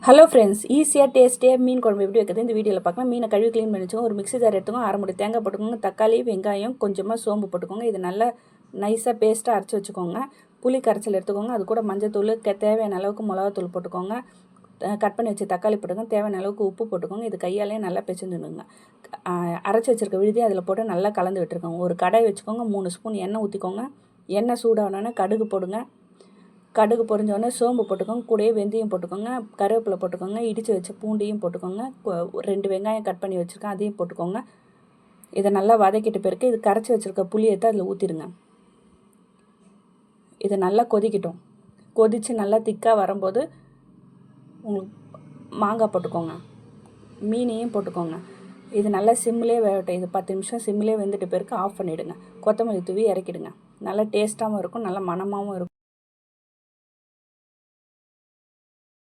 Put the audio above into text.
Hello friends, ஈஸியாக டேஸ்டியாக மீன் குழம்பு எப்படி வைக்கிறது இந்த வீடியோவில் பார்க்கலாம். மீனை கழுவி க்ளீன் பண்ணி வச்சுக்கோங்க. ஒரு மிக்ஸி ஜார் எடுத்துக்கோங்க. அரை முடி தேங்காய் போட்டுக்கோங்க. தக்காளி, வெங்காயம், கொஞ்சமாக சோம்பு போட்டுக்கோங்க. இது நல்லா நைஸாக பேஸ்ட்டாக அரைச்சி வச்சுக்கோங்க. புளி கரைச்சல் எடுத்துக்கோங்க. அது கூட மஞ்சத்தூள், தேவையான அளவுக்கு மிளகாத்தூள் போட்டுக்கோங்க. கட் பண்ணி வச்சு தக்காளி போட்டுக்கோங்க. தேவையான அளவுக்கு உப்பு போட்டுக்கோங்க. இது கையாலே நல்லா பிசைஞ்சுடுங்க. அரைச்சி வச்சுருக்க விழுதி அதில் போட்டு நல்லா கலந்து விட்டுருக்கோங்க. ஒரு கடாய் வச்சுக்கோங்க. 3 ஸ்பூன் எண்ணெய் ஊற்றிக்கோங்க. எண்ணெய் சூடானோடனே கடுகு போடுங்க. கடுகு பொரிஞ்சோடனே சோம்பு போட்டுக்கோங்க. கூடவே வெந்தயம் போட்டுக்கோங்க. கருவேப்பிலை போட்டுக்கோங்க. இடித்து வச்ச பூண்டையும் போட்டுக்கோங்க. 2 வெங்காயம் கட் பண்ணி வச்சுருக்கேன், அதையும் போட்டுக்கோங்க. இதை நல்லா வதக்கிட்டு பிறகு இது கரைச்சி வச்சுருக்க புளியை எடுத்து அதில் ஊற்றிடுங்க. இதை நல்லா கொதிக்கட்டும். கொதித்து நல்லா திக்காக வரும்போது உங்களுக்கு மாங்காய் போட்டுக்கோங்க. மீனையும் போட்டுக்கோங்க. இது நல்லா சிம்லேயே வேகட்டும். இது 10 நிமிஷம் சிம்லேயே வெந்துட்டு பிறகு ஆஃப் பண்ணிவிடுங்க. கொத்தமல்லி தூவி இறக்கிடுங்க. நல்லா டேஸ்ட்டாகவும் இருக்கும், நல்லா மணமாகவும் இருக்கும்.